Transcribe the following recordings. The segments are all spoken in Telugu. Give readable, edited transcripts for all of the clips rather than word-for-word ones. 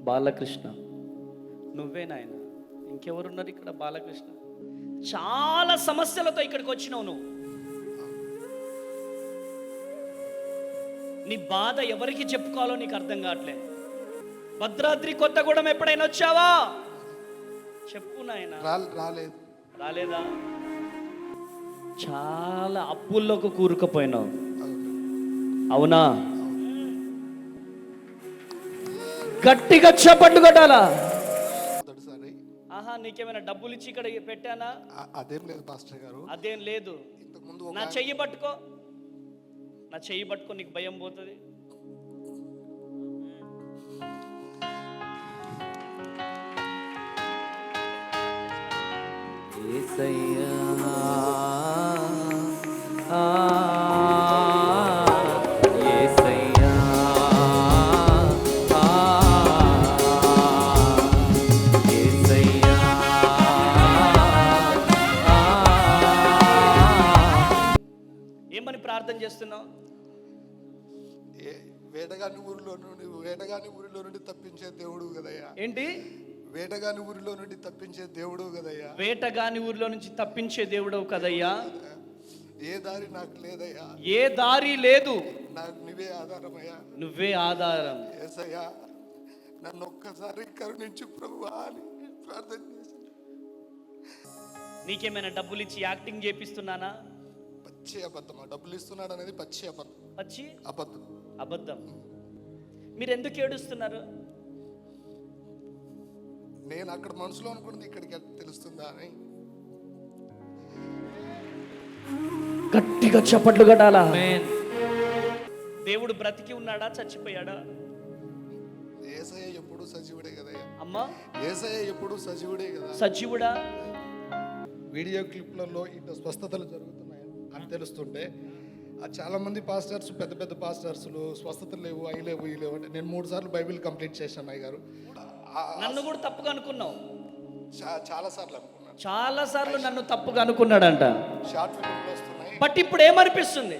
బాలకృష్ణ, నువ్వే నాయన, ఇంకెవరున్నారు ఇక్కడ? బాలకృష్ణ, చాలా సమస్యలతో ఇక్కడికి వచ్చినావు నువ్వు. నీ బాధ ఎవరికి చెప్పుకోవాలో నీకు అర్థం కావట్లేదు. భద్రాద్రి కొత్తగూడెం ఎప్పుడైనా వచ్చావా? చెప్పు నాయన. రాలేదా? చాలా అప్పుల్లోకి కూరుకుపోయినావు, అవునా? గట్టిగా చప్పట్లు కొట్టాలా? ఆహా, నీకేమైనా డబ్బులు ఇచ్చి ఇక్కడ పెట్టానా? అదేం లేదు పాస్టర్ గారు, అదేం లేదు. నా చెయ్యి పట్టుకో, నా చెయ్యి పట్టుకో, నీకు భయం పోతుంది. యేసయ్యా యేసయ్యా యేసయ్యా. ఏమని ప్రార్థన చేస్తున్నావు? వేటగాని ఊరిలో నుండి తప్పించే దేవుడు కదయ్యా. ఏంటి? వేటగాని ఊరిలో నుండి తప్పించే దేవుడు కదయ్యా. వేటగాని ఊరిలో నుంచి తప్పించే దేవుడు కదయ్యా. ఏ దారి నాకు లేదయ్యా, ఏ దారి లేదు, నాకు నువ్వే ఆధారమయ్యా, నువ్వే ఆధారం. యేసయ్యా, నన్ను ఒక్కసారి కరుణించు ప్రభువా అని ప్రార్థన చేసి. నీకేమైనా డబ్బులు ఇచ్చి యాక్టింగ్ చేపిస్తున్నానా? పచ్చి అబద్ధం. డబ్బులు ఇస్తున్నాడు అనేది పచ్చి అబద్ధం. పచ్చి అబద్ధం. మీరు ఎందుకు ఏడుస్తున్నారు? నేను అక్కడ మనసులో అనుకున్నది ఇక్కడికి తెలుస్తుందా అని. గట్టిగా చప్పట్లు కొట్టాలా? దేవుడు బ్రతికి ఉన్నాడా, చచ్చిపోయాడా? యేసయ్య ఎప్పుడు సజీవుడే కదయ్యా. అమ్మా, యేసయ్య ఎప్పుడు సజీవుడే కదా. సజీవుడా? వీడియో క్లిప్లలో ఇట్లా స్వస్థతలు జరుగుతున్నాయి అని తెలుస్తుంటే చాలా మంది పాస్టర్స్, పెద్ద పెద్ద పాస్టర్స్లు స్వస్థతలు లేవు, అవి లేవు, ఇవి లేవు అంటే నేను 3 సార్లు బైబిల్ కంప్లీట్ చేశాను అయ్య గారు. నన్ను కూడా తప్పుగా అనుకున్నావు. చాలా సార్లు అనుకున్నాను. చాలా సార్లు నన్ను తప్పుగా అనుకున్నాడంట. షార్ట్ ఫిల్మ్లు వస్తున్నాయి. బట్ ఇప్పుడు ఏమనిపిస్తుంది?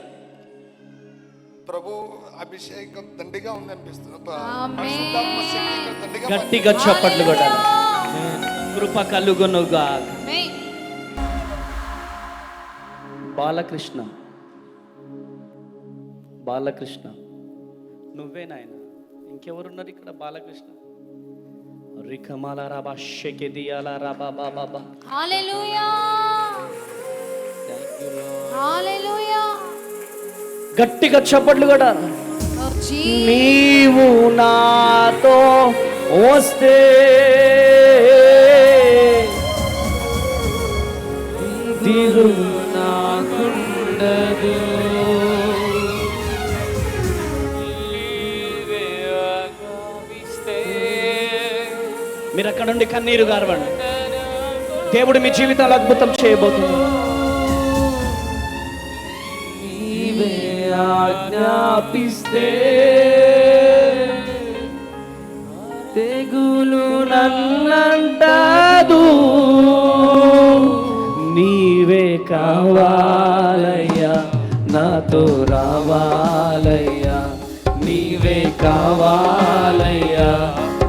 ప్రభు అభిషేకం దండిగా ఉంది అనిపిస్తుంది. గట్టిగా చప్పట్లు కొట్టాలి. కృప కలుగునుగా. బాలకృష్ణ, నువ్వే నాయన, ఇంకెవరున్నారు ఇక్కడ? బాలకృష్ణ, రికమాల రాబా షెకెదియాల రాబా బాబా. హల్లెలూయా, హల్లెలూయా. గట్టిగా చప్పట్లు కూడా. నీవు నాతో వస్తే దిగు నాకుండదు. మీరు అక్కడ నుండి కన్నీరు గారవండి. దేవుడు మీ జీవితాలు అద్భుతం చేయబోతున్నాడు. నీవే ఆజ్ఞాపిస్తే తెగులు నన్నంటదు. నీవే కావాలయ్యా, నాతో రావాలయ్యా. నీవే కావాలయ్యా,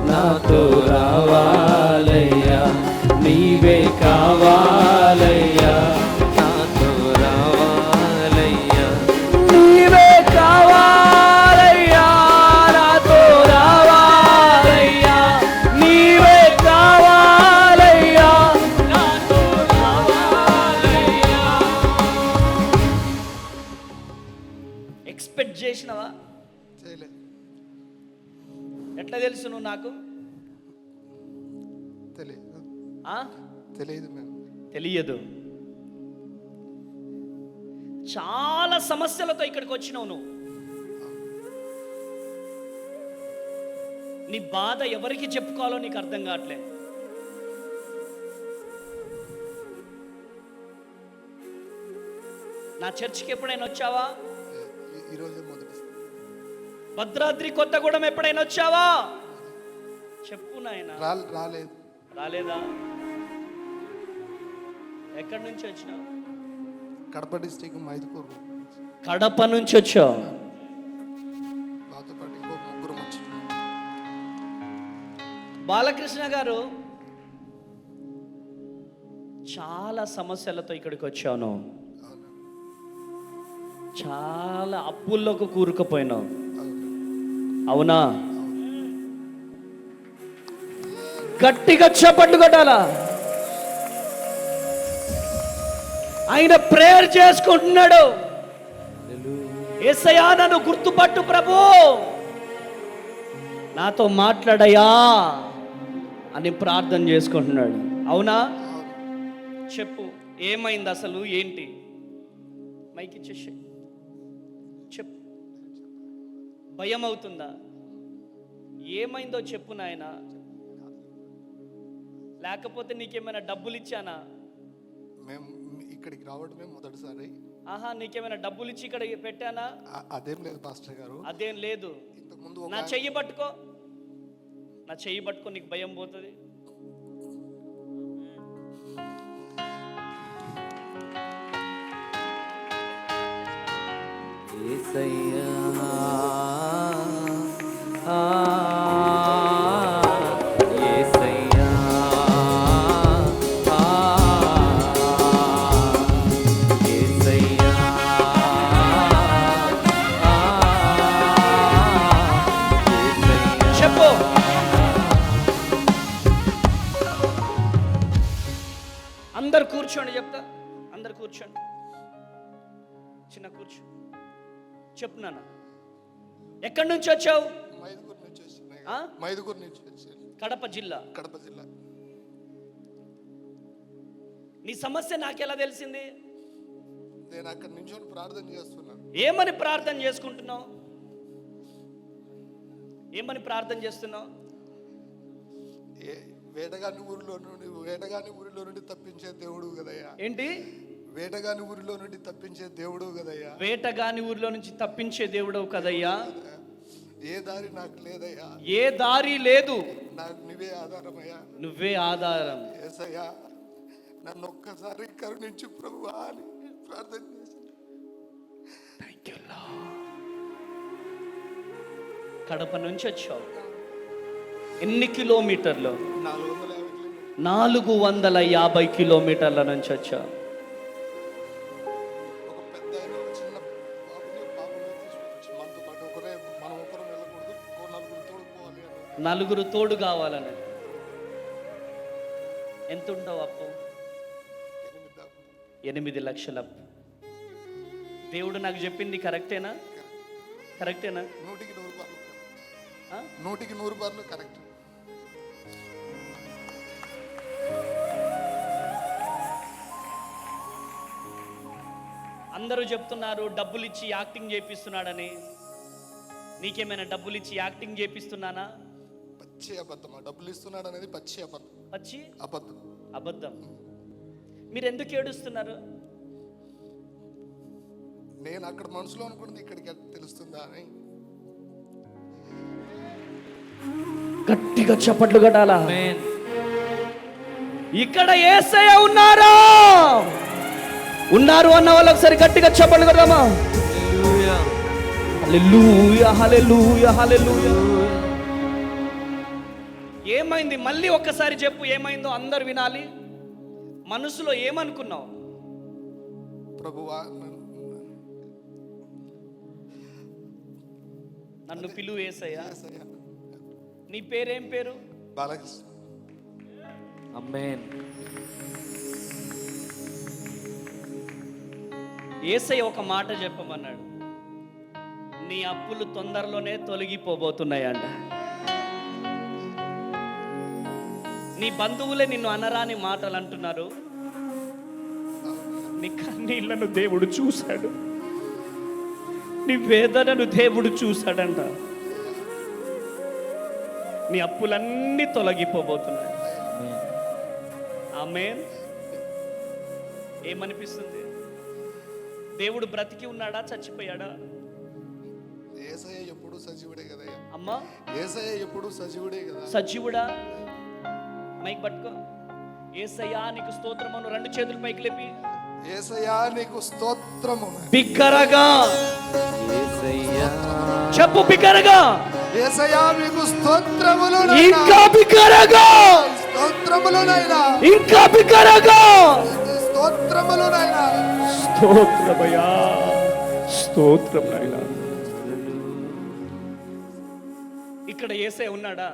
నాతో రావాలయ్యా. నీవే కావాలయ్యా, నాతో రావాలయ్యా. నీవే కావాలయ్యా, నాతో రావాలయ్యా. నీవే కావాలయ్యా, నాతో రావాలయ్యా. ఎక్స్పెక్ట్ చేసినవా? ఎట్లా తెలుసు నువ్వు? నాకు తెలియదు. చాలా సమస్యలతో ఇక్కడికి వచ్చినావు నువ్వు. నీ బాధ ఎవరికి చెప్పుకోవాలో నీకు అర్థం కావట్లేదు. నా చర్చికి ఎప్పుడైనా వచ్చావా? భద్రాద్రి కొత్తగూడెం ఎప్పుడైనా వచ్చావా? చెప్పు నాయన. రాలేదా? ఎక్కడి నుంచి వచ్చినావు? కడప డిస్ట్రిక్ట్ మైదుకూరు. కడప నుంచి వచ్చావు. నాతో పాటు ఇంకో 3 వచ్చారు. బాలకృష్ణ గారు చాలా సమస్యలతో ఇక్కడికి వచ్చాను, చాలా అప్పుల్లోకి కూరుకుపోయినావు, అవునా? గట్టిగా చప్పట్లు కొట్టాలా? ఆయన ప్రేయర్ చేసుకుంటున్నాడు, యేసయ్యా నన్ను గుర్తుపట్టు ప్రభు, నాతో మాట్లాడయా అని ప్రార్థన చేసుకుంటున్నాడు, అవునా? చెప్పు, ఏమైంది అసలు, ఏంటి? మైక్ ఇచ్చేసి చెప్పు. భయం అవుతుందా? ఏమైందో చెప్పు నాయనా. లేకపోతే నీకేమైనా డబ్బులు ఇచ్చానా? మేము ఇక్కడికి రావడమే మొదటిసారి. ఆహా, నీకేమైనా డబ్బులు ఇచ్చి ఇక్కడ పెట్టానా? అదేం లేదు పాస్టర్ గారు, అదేం లేదు. ఇంతకుముందు నా చెయ్యి పట్టుకో, నా చెయ్యి పట్టుకో, నీకు భయం పోతుంది. యేసయ్యా యేసయ్యా యేసయ్యా చెప్పు. అందరు కూర్చోండి, చెప్తా. అందరు కూర్చోండి, చిన్న కూర్చో. చెప్పు నాన్న, ఎక్కడి నుంచి వచ్చావు? మైదుగురు నుంచి వచ్చినాయి. ఆ? మైదుగురు నుంచి వచ్చాను. కడప జిల్లా. కడప జిల్లా. నీ సమస్య నాకెలా తెలిసింది? నేను అక్కడ నించొని ప్రార్థన చేస్తున్నాను. ఏమని ప్రార్థన చేసుకుంటున్నావు? ఏమని ప్రార్థన చేస్తున్నావు? వేటగాని ఊరిలో నుండి తప్పించే దేవుడు కదయ్యా. ఏంటి? వేటగాని ఊరిలో నుండి తప్పించే దేవుడు కదయ్యా. వేటగాని ఊరిలో నుంచి తప్పించే దేవుడు కదయ్యా. ఏ దారి నాకు లేదయ్యా. ఏ దారి లేదు, నాకు నువ్వే ఆధారమయ్యా. నువ్వే ఆధారం. యేసయ్యా, నన్ను ఒక్కసారి కరుణించు ప్రభువా అని ప్రార్థన చేశాను. Thank you lord. కడప నుంచి వచ్చావు. ఎన్ని కిలోమీటర్లు? 450 కిలోమీటర్ల నుంచి వచ్చావు. ఒక పెద్ద చిన్న పాపని తీసుకొచ్చి మనతో పాటు మనం ఒకరం వెళ్ళకూడదు, నలుగురు తోడుకోవాలి అని. నలుగురు తోడు కావాలని. ఎంత ఉంటావు అప్పు? 8 లక్షల అప్పు. దేవుడు నాకు చెప్పింది కరెక్టేనా? కరెక్టేనా? 100కి 100 బార్లు కరెక్ట్. అందరూ చెప్తున్నారు డబ్బులు ఇచ్చి యాక్టింగ్ చేపిస్తున్నాడని. నీకేమైనా డబ్బులు ఇచ్చి యాక్టింగ్ చేపిస్తున్నానా? పచ్చి అబద్ధం. డబ్బులు ఇస్తున్నాడు అనేది పచ్చి అబద్ధం. పచ్చి అబద్ధం. అబద్ధం. మీరు ఎందుకు ఏడుస్తున్నారు? నేను అక్కడ మనసులో అనుకుంటుంది ఇక్కడికి తెలుస్తుందా అని. గట్టిగా చప్పట్లు కొట్టాలా? ఇక్కడ యేసయ్య ఉన్నారు అన్న వాళ్ళు ఒకసారి గట్టిగా చప్పట్లు కొడదామా? హల్లెలూయా, హల్లెలూయా, హల్లెలూయా. ఏమైంది? మళ్ళీ ఒక్కసారి చెప్పు, ఏమైందో అందరు వినాలి. మనసులో ఏమనుకున్నావు? ప్రభువా, నన్ను పిలువు యేసయ్య. నీ పేరేం పేరు? బాలకృష్ణ. ఆమేన్. యేసయ్య ఒక మాట చెప్పమన్నాడు, నీ అప్పులు తొందరలోనే తొలగిపోబోతున్నాయంట. నీ బంధువులే నిన్ను అనరాని మాటలు అంటున్నారు. నీ కన్నీళ్లను దేవుడు చూశాడు, నీ వేదనను దేవుడు చూశాడంట. నీ అప్పులన్నీ తొలగిపోబోతున్నాయి. ఆమేన్. ఏమనిపిస్తుంది? దేవుడు బ్రతికి ఉన్నాడా, చచ్చిపోయాడా? యేసయ్య ఎప్పుడు సజీవుడే కదయ్యా. అమ్మా, యేసయ్య ఎప్పుడు సజీవుడే కదా. సజీవుడా? మైక్ పట్టుకో. యేసయ్యా నీకు స్తోత్రమును. 2 చేతులు పైకి లేపి యేసయ్యా నీకు స్తోత్రము. బిగ్గరగా యేసయ్యా చెప్పు, బిగ్గరగా యేసయ్యా మీకు స్తోత్రములు నాయనా. ఇంకా బిగ్గరగా, స్తోత్రములు నాయనా. ఇంకా బిగ్గరగా స్తోత్రములు నాయనా. స్తోత్రమయ్యా, స్తోత్రం నాయనా. ఇక్కడ యేసే ఉన్నాడా?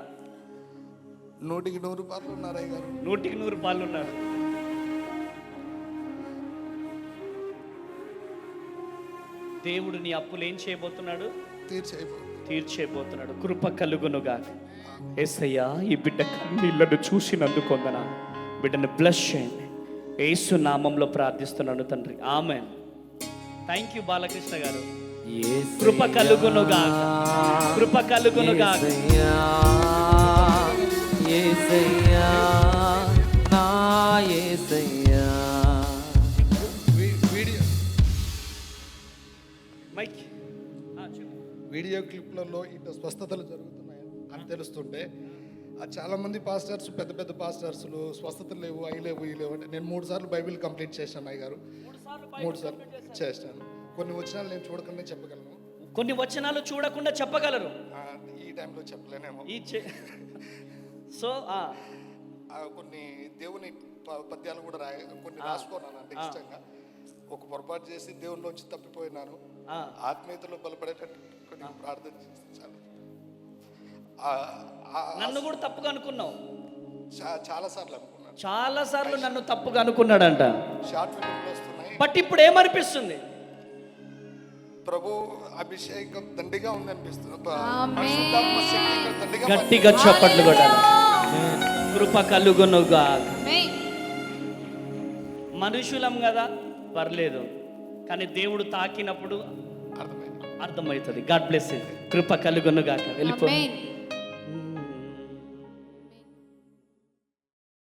100% ఉన్నారయ్య గారు. 100% ఉన్నారు. దేవుడు నీ అప్పులు ఏం చేయబోతున్నాడు? తీర్చేయబోతున్నాడు. కృప కలుగునుగా. యేసయ్యా, ఈ బిడ్డ కన్నీళ్లను చూసినందుకు వందనాలు. బిడ్డను బ్లెస్ చేయండి. యేసు నామంలో ప్రార్థిస్తున్నాను తండ్రి, ఆమేన్. థ్యాంక్ యూ బాలకృష్ణ గారు. కృప కలుగునుగా, కృప కలుగునుగా. యేసయ్యా, యేసయ్యా, నా యేసయ్యా. మైక్ చెప్పు. వీడియో క్లిప్లలో ఇట్లా స్వస్థతలు జరుగుతున్నాయి అని తెలుస్తుంటే చాలా మంది పాస్టర్స్, పెద్ద పెద్ద పాస్టర్స్లు స్వస్థతలు లేవు, అవి లేవు, ఈ లేవు అంటే నేను 3 సార్లు బైబిల్ కంప్లీట్ చేశాను అయ్య గారు. 3 సార్లు చేశాను. కొన్ని వచనాలు నేను చూడకుండా చెప్పగలను, కొన్ని వచనాలు చూడకుండా చెప్పగలరు. ఈ టైంలో చెప్పలేనేమో. సో కొన్ని దేవుని పద్యాలు కూడా కొన్ని రాసుకున్నాను అంటే ఇష్టంగా. ఒక పొరపాటు చేసి దేవునిలోంచి తప్పిపోయినాను. ఆత్మీయతలో బలపడేటట్టు కొన్ని ప్రార్థన చేస్తాను. నన్ను కూడా తప్పుగా అనుకున్నావు. చాలా సార్లు అనుకున్నాను. చాలా సార్లు నన్ను తప్పుగా అనుకున్నాడంట. షార్ట్ ఫిల్మ్లు వస్తున్నాయి. బట్ ఇప్పుడు ఏమనిపిస్తుంది? ప్రభు అభిషేకం దండిగా ఉంది అనిపిస్తుంది. గట్టిగా చప్పట్లు కొట్టాలి. కృప కలుగునుగా. మనుషులం కదా, పర్లేదు, కానీ దేవుడు తాకినప్పుడు అర్థమవుతుంది. God bless you. కృప కలుగునుగా. వెళ్ళిపో.